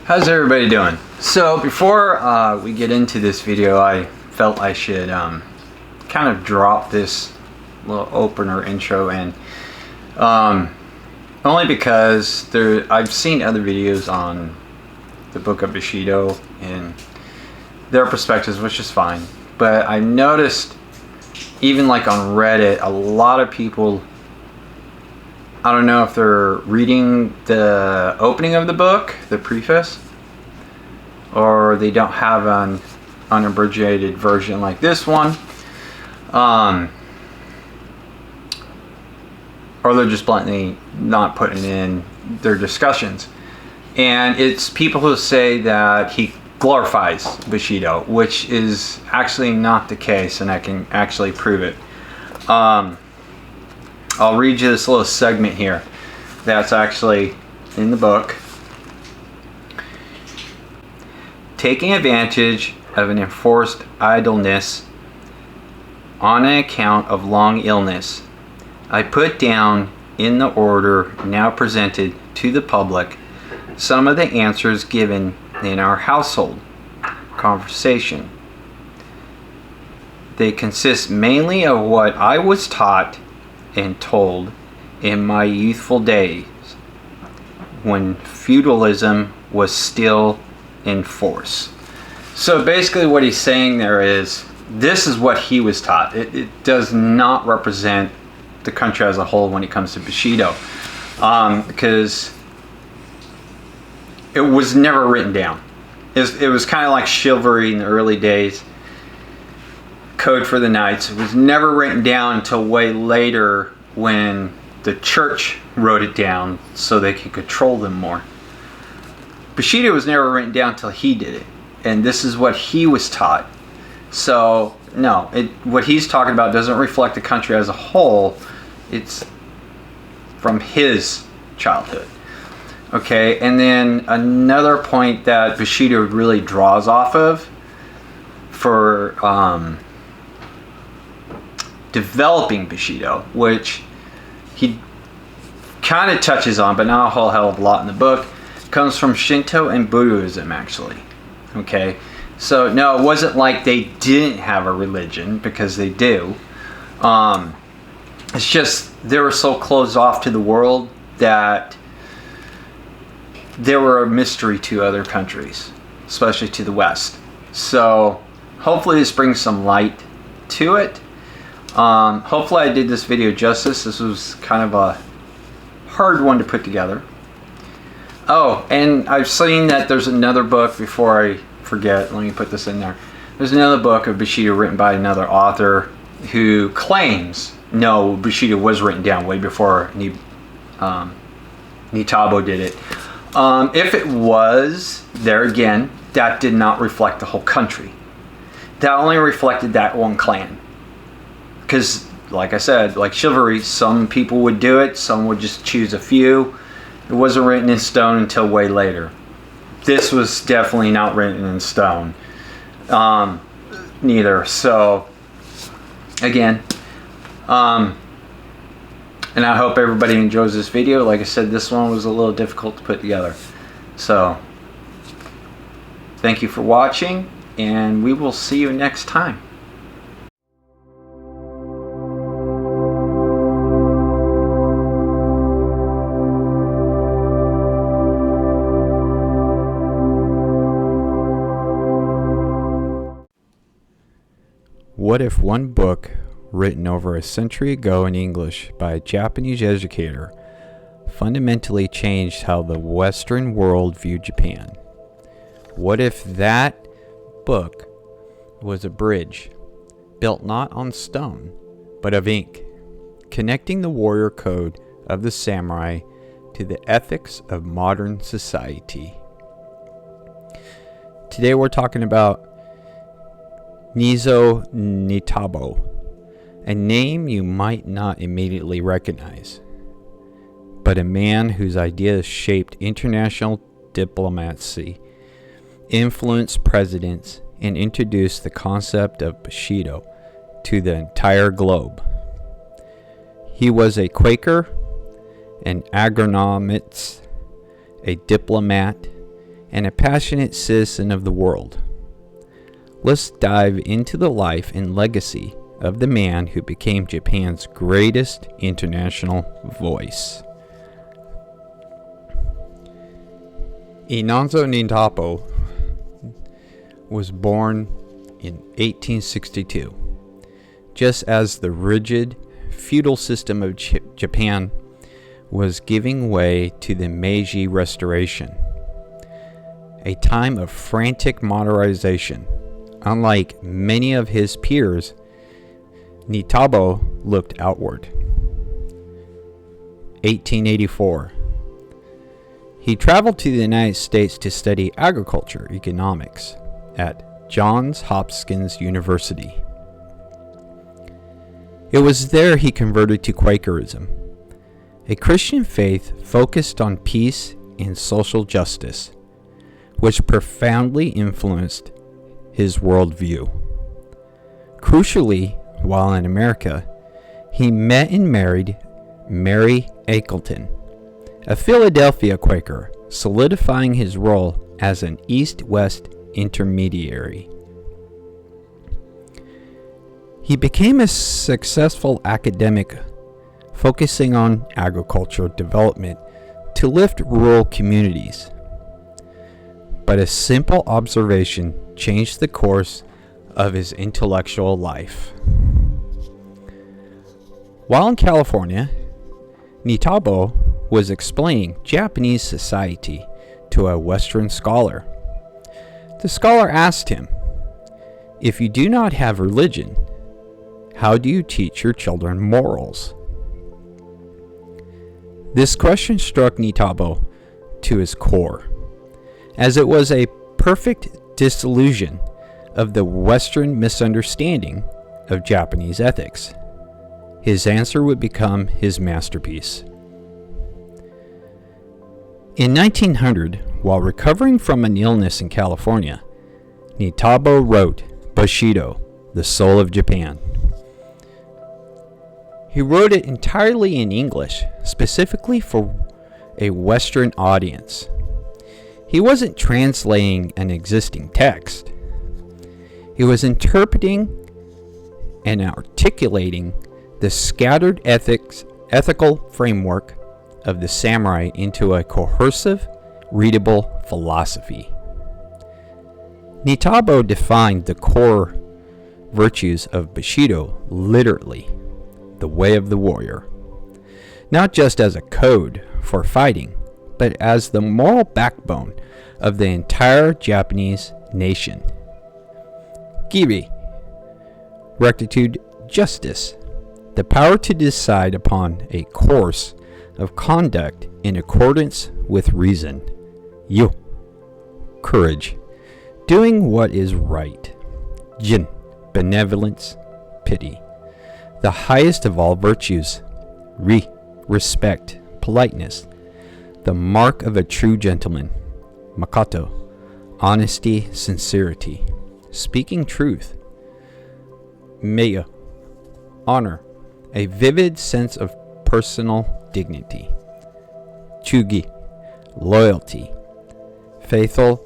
How's everybody doing? So before we get into this video, I felt I should kind of drop this little opener intro in, only because I've seen other videos on the book of Bushido and their perspectives, which is fine, but I noticed even like on Reddit, a lot of people, I don't know if they're reading the opening of the book, the preface, or they don't have an unabridged version like this one, or they're just bluntly not putting in their discussions. And it's people who say that he glorifies Bushido, which is actually not the case, and I can actually prove it. I'll read you this little segment here that's actually in the book. Taking advantage of an enforced idleness on an account of long illness, I put down in the order now presented to the public some of the answers given in our household conversation. They consist mainly of what I was taught and told in my youthful days when feudalism was still in force. So basically what he's saying there is, this is what he was taught. It does not represent the country as a whole when it comes to Bushido, because it was never written down. It was kind of like chivalry in the early days, code for the knights. It was never written down until way later when the church wrote it down so they could control them more. Bushido was never written down until he did it, and this is what he was taught. So no, what he's talking about doesn't reflect the country as a whole. It's from his childhood. Okay, and then another point that Bushido really draws off of for developing Bushido, which he kind of touches on, but not a whole hell of a lot in the book, comes from Shinto and Buddhism, actually. Okay, so no, it wasn't like they didn't have a religion, because they do. It's just they were so closed off to the world that they were a mystery to other countries, especially to the West. So hopefully this brings some light to it. Hopefully I did this video justice. This was kind of a hard one to put together. Oh, and I've seen that there's another book, before I forget, let me put this in there. There's another book of Bushido written by another author who claims, no, Bushido was written down way before Nitobe did it. If it was, there again, that did not reflect the whole country. That only reflected that one clan. Because, like I said, like chivalry, some people would do it, some would just choose a few. It wasn't written in stone until way later. This was definitely not written in stone. Neither. So, again, and I hope everybody enjoys this video. Like I said, this one was a little difficult to put together. So, thank you for watching, and we will see you next time. What if one book, written over a century ago in English by a Japanese educator, fundamentally changed how the Western world viewed Japan? What if that book was a bridge, built not on stone, but of ink, connecting the warrior code of the samurai to the ethics of modern society? Today we're talking about Inazo Nitobe, a name you might not immediately recognize, but a man whose ideas shaped international diplomacy, influenced presidents, and introduced the concept of Bushido to the entire globe. He was a Quaker, an agronomist, a diplomat, and a passionate citizen of the world. Let's dive into the life and legacy of the man who became Japan's greatest international voice. Inazo Nitobe was born in 1862, just as the rigid feudal system of Japan was giving way to the Meiji Restoration, a time of frantic modernization. Unlike many of his peers, Nitobe looked outward. 1884. He traveled to the United States to study agriculture economics at Johns Hopkins University. It was there he converted to Quakerism, a Christian faith focused on peace and social justice, which profoundly influenced his worldview. Crucially, while in America, he met and married Mary Eckleton, a Philadelphia Quaker, solidifying his role as an East-West intermediary. He became a successful academic, focusing on agricultural development to lift rural communities. But a simple observation changed the course of his intellectual life. While in California, Nitobe was explaining Japanese society to a Western scholar. The scholar asked him, "If you do not have religion, how do you teach your children morals?" This question struck Nitobe to his core, as it was a perfect disillusion of the Western misunderstanding of Japanese ethics. His answer would become his masterpiece. In 1900, while recovering from an illness in California, Nitobe wrote Bushido, the Soul of Japan. He wrote it entirely in English, specifically for a Western audience. He wasn't translating an existing text. He was interpreting and articulating the scattered ethical framework of the samurai into a cohesive, readable philosophy. Nitobe defined the core virtues of Bushido literally, the way of the warrior, not just as a code for fighting, but as the moral backbone of the entire Japanese nation. Kiri, rectitude, justice, the power to decide upon a course of conduct in accordance with reason. Yo, courage, doing what is right. Jin, benevolence, pity, the highest of all virtues. Ri, respect, politeness, the mark of a true gentleman. Makoto, honesty, sincerity, speaking truth. Meiya, honor, a vivid sense of personal dignity. Chugi, loyalty, faithful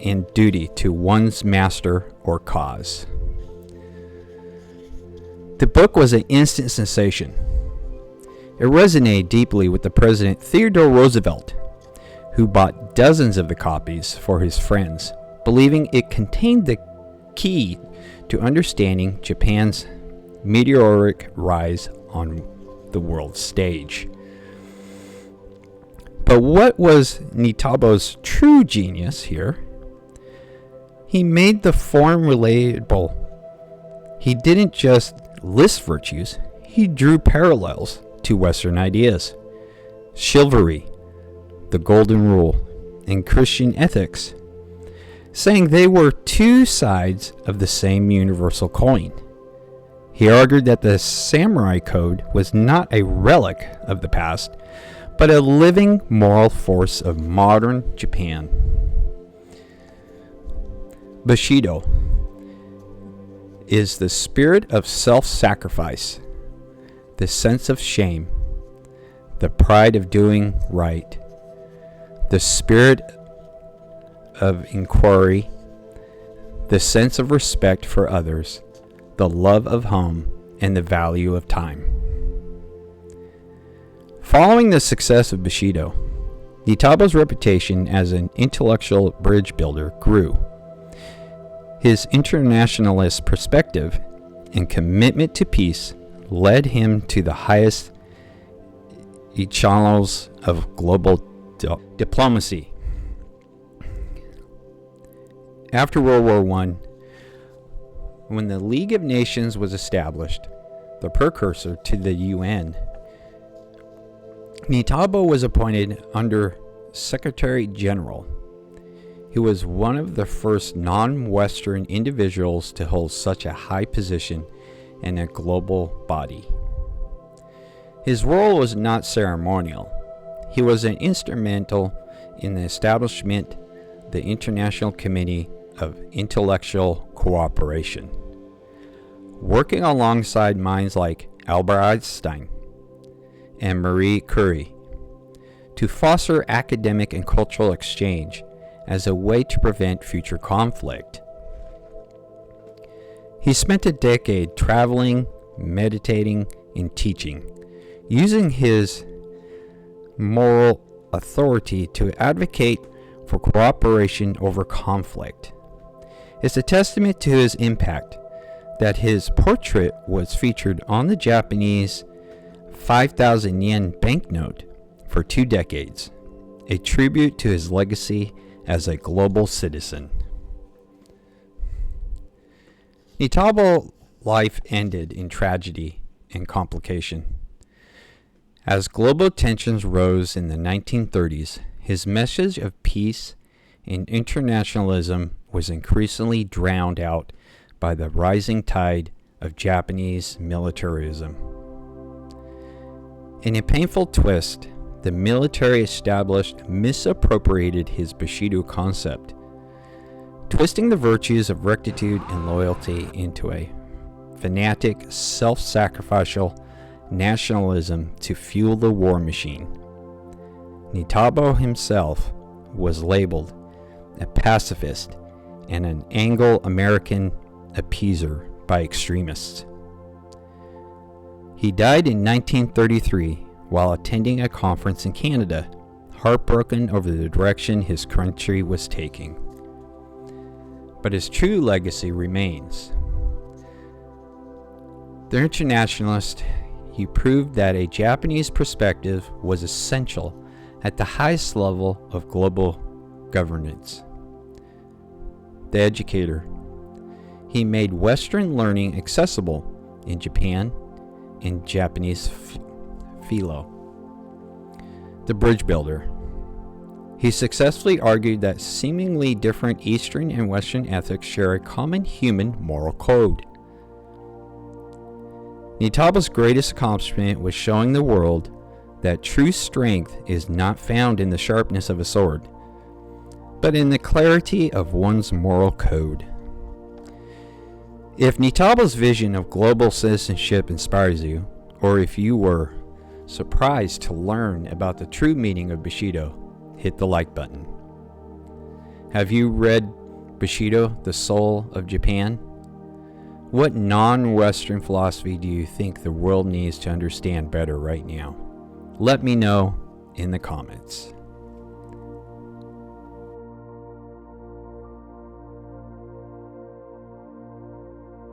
and duty to one's master or cause. The book was an instant sensation. It resonated deeply with the President Theodore Roosevelt, who bought dozens of the copies for his friends, believing it contained the key to understanding Japan's meteoric rise on the world stage. But what was Nitobe's true genius here? He made the form relatable. He didn't just list virtues, he drew parallels to Western ideas. Chivalry, the golden rule, and Christian ethics, saying they were two sides of the same universal coin. He argued that the samurai code was not a relic of the past, but a living moral force of modern Japan. Bushido is the spirit of self-sacrifice, the sense of shame, the pride of doing right, the spirit of inquiry, the sense of respect for others, the love of home, and the value of time. Following the success of Bushido, Nitobe's reputation as an intellectual bridge builder grew. His internationalist perspective and commitment to peace led him to the highest echelons of global diplomacy. After World War I, when the League of Nations was established, the precursor to the UN, Nitobe was appointed Under Secretary General. He was one of the first non-Western individuals to hold such a high position in a global body. His role was not ceremonial. He was instrumental in the establishment of the International Committee of Intellectual Cooperation, working alongside minds like Albert Einstein and Marie Curie to foster academic and cultural exchange as a way to prevent future conflict. He spent a decade traveling, meditating, and teaching, using his moral authority to advocate for cooperation over conflict. It's a testament to his impact that his portrait was featured on the Japanese 5,000 yen banknote for 2 decades, a tribute to his legacy as a global citizen. Nitobe's life ended in tragedy and complication. As global tensions rose in the 1930s, his message of peace and internationalism was increasingly drowned out by the rising tide of Japanese militarism. In a painful twist, the military established misappropriated his Bushido concept, twisting the virtues of rectitude and loyalty into a fanatic, self-sacrificial nationalism to fuel the war machine. Nitobe himself was labeled a pacifist and an Anglo-American appeaser by extremists. He died in 1933 while attending a conference in Canada, heartbroken over the direction his country was taking. But his true legacy remains. The internationalist, he proved that a Japanese perspective was essential at the highest level of global governance. The educator, he made Western learning accessible in Japan and Japanese philo. The bridge builder, he successfully argued that seemingly different Eastern and Western ethics share a common human moral code. Nitobe's greatest accomplishment was showing the world that true strength is not found in the sharpness of a sword, but in the clarity of one's moral code. If Nitobe's vision of global citizenship inspires you, or if you were surprised to learn about the true meaning of Bushido, hit the like button. Have you read Bushido, The Soul of Japan? What non-Western philosophy do you think the world needs to understand better right now? Let me know in the comments.